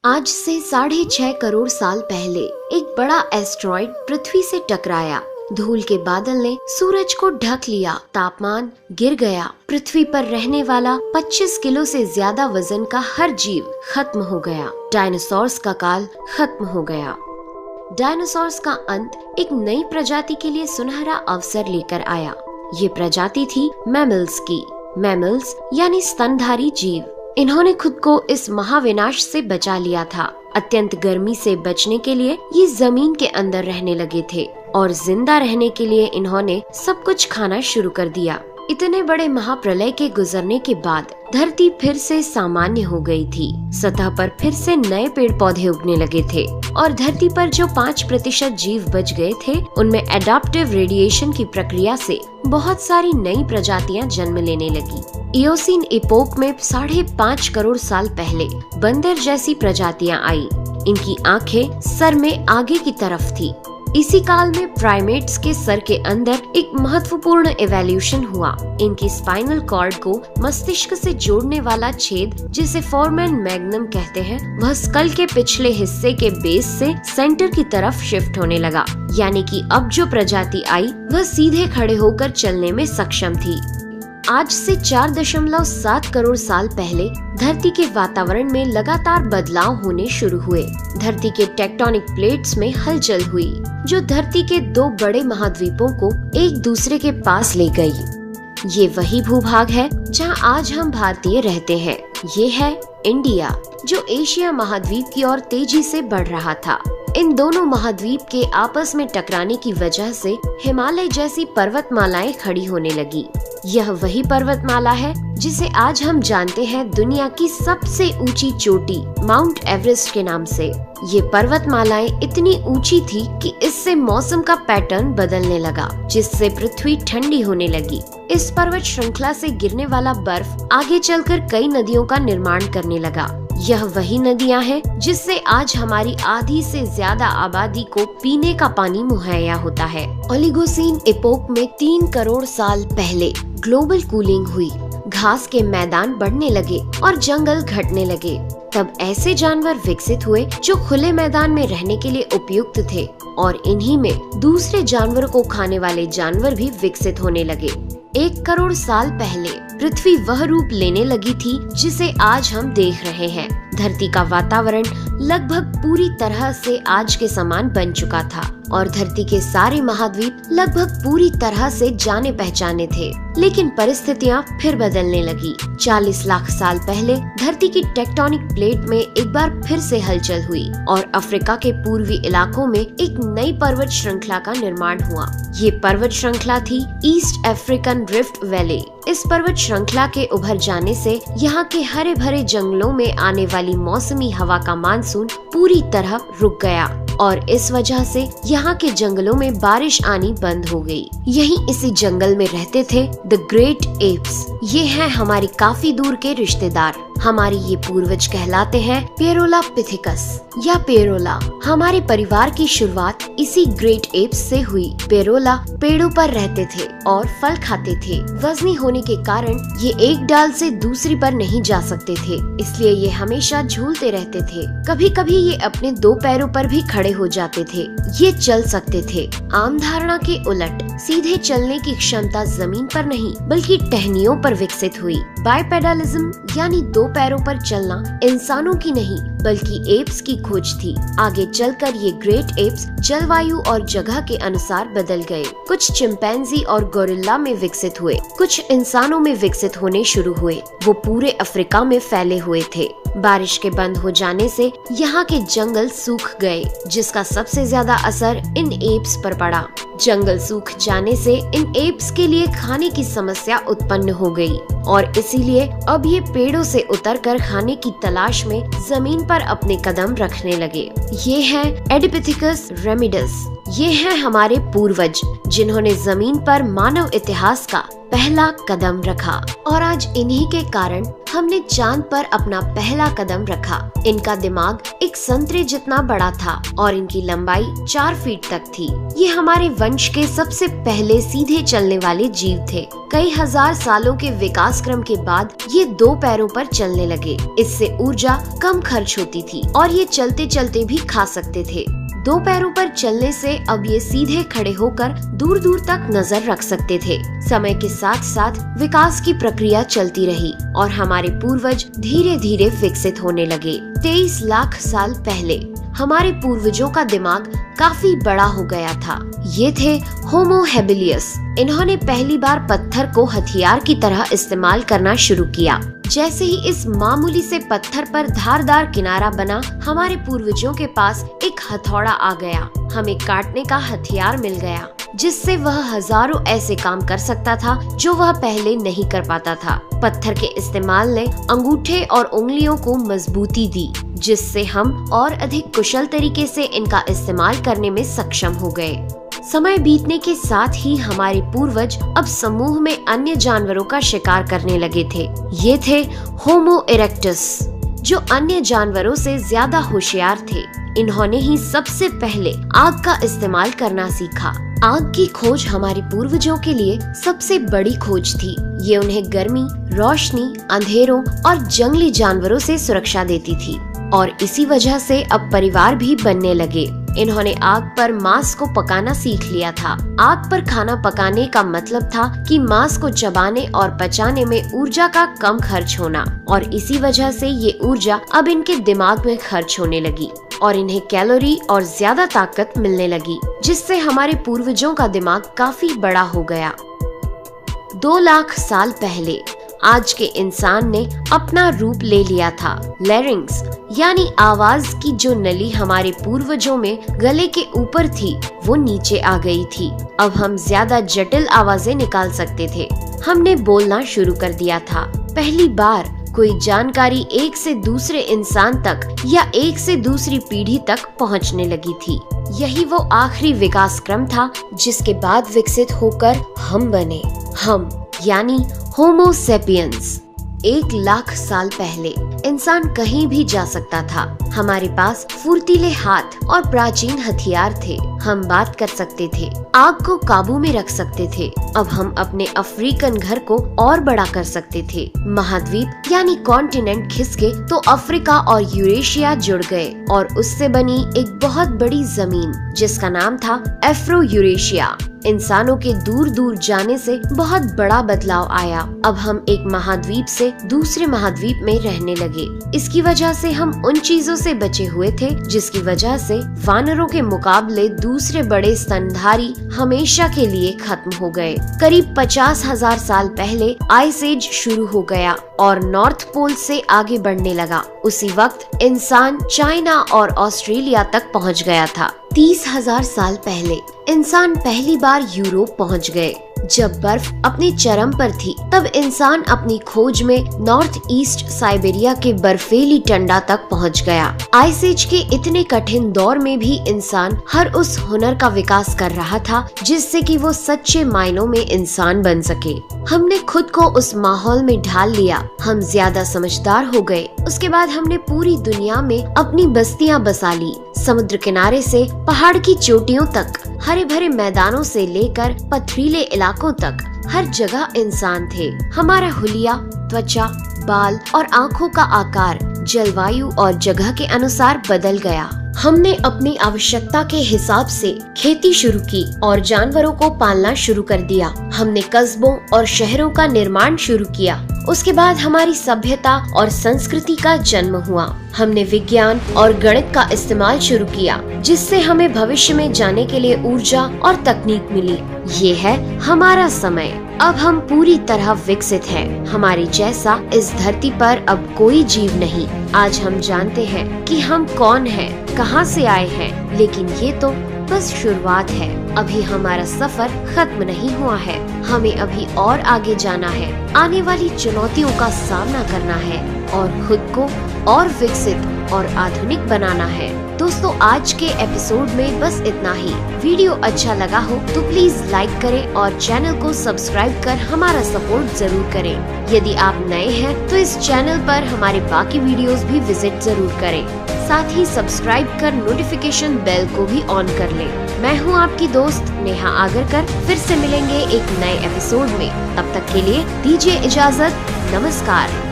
आज से 6.5 करोड़ साल पहले एक बड़ा एस्ट्रॉइड पृथ्वी से टकराया। धूल के बादल ने सूरज को ढक लिया, तापमान गिर गया। पृथ्वी पर रहने वाला 25 किलो से ज्यादा वजन का हर जीव खत्म हो गया। डायनासोर्स का काल खत्म हो गया। डायनासोर्स का अंत एक नई प्रजाति के लिए सुनहरा अवसर लेकर आया। ये प्रजाति थी मैमल्स की। मैमल्स यानी स्तनधारी जीव। इन्होंने खुद को इस महाविनाश से बचा लिया था। अत्यंत गर्मी से बचने के लिए ये जमीन के अंदर रहने लगे थे और जिंदा रहने के लिए इन्होंने सब कुछ खाना शुरू कर दिया। इतने बड़े महाप्रलय के गुजरने के बाद धरती फिर से सामान्य हो गई थी। सतह पर फिर से नए पेड़ पौधे उगने लगे थे और धरती पर जो 5% जीव बच गए थे, उनमें एडाप्टिव रेडिएशन की प्रक्रिया से बहुत सारी नई प्रजातियां जन्म लेने लगी। इयोसीन इपोक में 5.5 करोड़ साल पहले बंदर जैसी प्रजातियां आई। इनकी आंखें सर में आगे की तरफ थी। इसी काल में प्राइमेट्स के सर के अंदर एक महत्वपूर्ण एवोल्यूशन हुआ। इनकी स्पाइनल कॉर्ड को मस्तिष्क से जोड़ने वाला छेद, जिसे फोरमेन मैग्नम कहते हैं, वह स्कल के पिछले हिस्से के बेस से सेंटर की तरफ शिफ्ट होने लगा। यानी कि अब जो प्रजाति आई वह सीधे खड़े होकर चलने में सक्षम थी। आज से 4.7 करोड़ साल पहले धरती के वातावरण में लगातार बदलाव होने शुरू हुए। धरती के टेक्टोनिक प्लेट्स में हलचल हुई, जो धरती के 2 बड़े महाद्वीपों को एक दूसरे के पास ले गई। ये वही भूभाग है जहां आज हम भारतीय रहते हैं। ये है इंडिया, जो एशिया महाद्वीप की ओर तेजी से बढ़ रहा था। इन दोनों महाद्वीप के आपस में टकराने की वजह से हिमालय जैसी पर्वतमालाएं खड़ी होने लगी। यह वही पर्वतमाला है जिसे आज हम जानते हैं दुनिया की सबसे ऊंची चोटी माउंट एवरेस्ट के नाम से। ये पर्वतमालाएं इतनी ऊंची थी कि इससे मौसम का पैटर्न बदलने लगा, जिससे पृथ्वी ठंडी होने लगी। इस पर्वत श्रृंखला से गिरने वाला बर्फ आगे चलकर कई नदियों का निर्माण करने लगा। यह वही नदियां हैं जिससे आज हमारी आधी से ज्यादा आबादी को पीने का पानी मुहैया होता है। ओलिगोसीन इपोक में 3 करोड़ साल पहले ग्लोबल कूलिंग हुई। घास के मैदान बढ़ने लगे और जंगल घटने लगे। तब ऐसे जानवर विकसित हुए जो खुले मैदान में रहने के लिए उपयुक्त थे, और इन्हीं में दूसरे जानवरों को खाने वाले जानवर भी विकसित होने लगे। 1 करोड़ साल पहले पृथ्वी वह रूप लेने लगी थी जिसे आज हम देख रहे हैं। धरती का वातावरण लगभग पूरी तरह से आज के समान बन चुका था और धरती के सारे महाद्वीप लगभग पूरी तरह से जाने पहचाने थे। लेकिन परिस्थितियां फिर बदलने लगी। 40 लाख साल पहले धरती की टेक्टोनिक प्लेट में एक बार फिर से हलचल हुई और अफ्रीका के पूर्वी इलाकों में एक नई पर्वत श्रृंखला का निर्माण हुआ। ये पर्वत श्रृंखला थी ईस्ट अफ्रीकन रिफ्ट वैली। इस पर्वत श्रृंखला के उभर जाने से यहाँ के हरे भरे जंगलों में आने वाली मौसमी हवा का मानसून पूरी तरह रुक गया और इस वजह से यहाँ के जंगलों में बारिश आनी बंद हो गई। यहीं इसी जंगल में रहते थे द ग्रेट एप्स। ये हैं हमारी काफी दूर के रिश्तेदार। हमारे ये पूर्वज कहलाते हैं पेरोलापिथिकस या पेरोला। हमारे परिवार की शुरुआत इसी ग्रेट एप्स से हुई। पेरोला पेड़ों पर रहते थे और फल खाते थे। वजनी होने के कारण ये एक डाल से दूसरी पर नहीं जा सकते थे, इसलिए ये हमेशा झूलते रहते थे। कभी कभी ये अपने 2 पैरों पर भी खड़े हो जाते थे। ये चल सकते थे। आम धारणा के उलट सीधे चलने की क्षमता जमीन पर नहीं बल्कि टहनियों पर विकसित हुई। बाइपेडलिज्म यानी 2 पैरों पर चलना इंसानों की नहीं बल्कि एप्स की खोज थी। आगे चलकर ये ग्रेट एप्स जलवायु और जगह के अनुसार बदल गए। कुछ चिंपैंजी और गोरिल्ला में विकसित हुए, कुछ इंसानों में विकसित होने शुरू हुए। वो पूरे अफ्रीका में फैले हुए थे। बारिश के बंद हो जाने से यहाँ के जंगल सूख गए, जिसका सबसे ज्यादा असर इन एप्स पर पड़ा। जंगल सूख जाने से इन एप्स के लिए खाने की समस्या उत्पन्न हो गई और इसीलिए अब ये पेड़ों से उतरकर खाने की तलाश में जमीन पर अपने कदम रखने लगे। ये है एडिपिथिकस रेमिडस ये हैं हमारे पूर्वज, जिन्होंने जमीन पर मानव इतिहास का पहला कदम रखा और आज इन्हीं के कारण हमने चांद पर अपना पहला कदम रखा। इनका दिमाग एक संतरे जितना बड़ा था और इनकी लंबाई 4 फीट तक थी। ये हमारे वंश के सबसे पहले सीधे चलने वाले जीव थे। कई हजार सालों के विकास क्रम के बाद ये 2 पैरों पर चलने लगे। इससे ऊर्जा कम खर्च होती थी और ये चलते चलते भी खा सकते थे। 2 पैरों पर चलने से अब ये सीधे खड़े होकर दूर दूर तक नजर रख सकते थे। समय के साथ साथ विकास की प्रक्रिया चलती रही और हमारे पूर्वज धीरे धीरे विकसित होने लगे। 23 लाख साल पहले हमारे पूर्वजों का दिमाग काफी बड़ा हो गया था। ये थे होमो हेबिलियस। इन्होंने पहली बार पत्थर को हथियार की तरह इस्तेमाल करना शुरू किया। जैसे ही इस मामूली से पत्थर पर धारदार किनारा बना, हमारे पूर्वजों के पास एक हथौड़ा आ गया। हमें काटने का हथियार मिल गया, जिससे वह हजारों ऐसे काम कर सकता था जो वह पहले नहीं कर पाता था। पत्थर के इस्तेमाल ने अंगूठे और उंगलियों को मजबूती दी, जिससे हम और अधिक कुशल तरीके से इनका इस्तेमाल करने में सक्षम हो गए। समय बीतने के साथ ही हमारे पूर्वज अब समूह में अन्य जानवरों का शिकार करने लगे थे। ये थे होमो इरेक्टस, जो अन्य जानवरों से ज्यादा होशियार थे। इन्होंने ही सबसे पहले आग का इस्तेमाल करना सीखा। आग की खोज हमारे पूर्वजों के लिए सबसे बड़ी खोज थी। ये उन्हें गर्मी, रोशनी, अंधेरों और जंगली जानवरों से सुरक्षा देती थी और इसी वजह से अब परिवार भी बनने लगे। इन्होंने आग पर मांस को पकाना सीख लिया था। आग पर खाना पकाने का मतलब था कि मांस को चबाने और पचाने में ऊर्जा का कम खर्च होना और इसी वजह से ये ऊर्जा अब इनके दिमाग में खर्च होने लगी और इन्हें कैलोरी और ज्यादा ताकत मिलने लगी, जिससे हमारे पूर्वजों का दिमाग काफी बड़ा हो गया। 2 लाख साल पहले आज के इंसान ने अपना रूप ले लिया था। लैरिंग्स यानी आवाज की जो नली हमारे पूर्वजों में गले के ऊपर थी, वो नीचे आ गई थी। अब हम ज्यादा जटिल आवाजें निकाल सकते थे। हमने बोलना शुरू कर दिया था। पहली बार कोई जानकारी एक से दूसरे इंसान तक या एक से दूसरी पीढ़ी तक पहुंचने लगी थी। यही वो आखिरी विकास क्रम था जिसके बाद विकसित होकर हम बने। हम यानी होमो सेपियंस। 1 लाख साल पहले इंसान कहीं भी जा सकता था। हमारे पास फुर्तीले हाथ और प्राचीन हथियार थे। हम बात कर सकते थे, आग को काबू में रख सकते थे। अब हम अपने अफ्रीकन घर को और बड़ा कर सकते थे। महाद्वीप यानी कॉन्टिनेंट खिसके तो अफ्रीका और यूरेशिया जुड़ गए और उससे बनी एक बहुत बड़ी जमीन जिसका नाम था एफ्रो यूरेशिया। इंसानों के दूर दूर जाने से बहुत बड़ा बदलाव आया। अब हम एक महाद्वीप से दूसरे महाद्वीप में रहने लगे। इसकी वजह से हम उन चीजों से बचे हुए थे जिसकी वजह से वानरों के मुकाबले दूसरे बड़े स्तनधारी हमेशा के लिए खत्म हो गए। करीब 50,000 साल पहले आइस एज शुरू हो गया और नॉर्थ पोल से आगे बढ़ने लगा। उसी वक्त इंसान चाइना और ऑस्ट्रेलिया तक पहुंच गया था। 30,000 साल पहले इंसान पहली बार यूरोप पहुंच गए। जब बर्फ अपने चरम पर थी, तब इंसान अपनी खोज में नॉर्थ ईस्ट साइबेरिया के बर्फीली टंडा तक पहुंच गया। आइस एज के इतने कठिन दौर में भी इंसान हर उस हुनर का विकास कर रहा था जिससे कि वो सच्चे मायनों में इंसान बन सके। हमने खुद को उस माहौल में ढाल लिया। हम ज्यादा समझदार हो गए। उसके बाद हमने पूरी दुनिया में अपनी बस्तियां बसा ली। समुद्र किनारे से पहाड़ की चोटियों तक, हरे भरे मैदानों से लेकर पथरीले इलाकों तक हर जगह इंसान थे। हमारा हुलिया, त्वचा, बाल और आँखों का आकार जलवायु और जगह के अनुसार बदल गया। हमने अपनी आवश्यकता के हिसाब से खेती शुरू की और जानवरों को पालना शुरू कर दिया। हमने कस्बों और शहरों का निर्माण शुरू किया। उसके बाद हमारी सभ्यता और संस्कृति का जन्म हुआ। हमने विज्ञान और गणित का इस्तेमाल शुरू किया, जिससे हमें भविष्य में जाने के लिए ऊर्जा और तकनीक मिली। ये है हमारा समय। अब हम पूरी तरह विकसित हैं। हमारे जैसा इस धरती पर अब कोई जीव नहीं। आज हम जानते हैं कि हम कौन हैं, कहां से आए हैं, लेकिन ये तो बस शुरुआत है। अभी हमारा सफर खत्म नहीं हुआ है। हमें अभी और आगे जाना है, आने वाली चुनौतियों का सामना करना है और खुद को और विकसित और आधुनिक बनाना है। दोस्तों आज के एपिसोड में बस इतना ही। वीडियो अच्छा लगा हो तो प्लीज लाइक करें और चैनल को सब्सक्राइब कर हमारा सपोर्ट जरूर करें। यदि आप नए हैं तो इस चैनल पर हमारे बाकी वीडियोस भी विजिट जरूर करें। साथ ही सब्सक्राइब कर नोटिफिकेशन बेल को भी ऑन कर लें। मैं हूं आपकी दोस्त नेहा आगरकर। फिर से मिलेंगे एक नए एपिसोड में। तब तक के लिए दीजिए इजाजत। नमस्कार।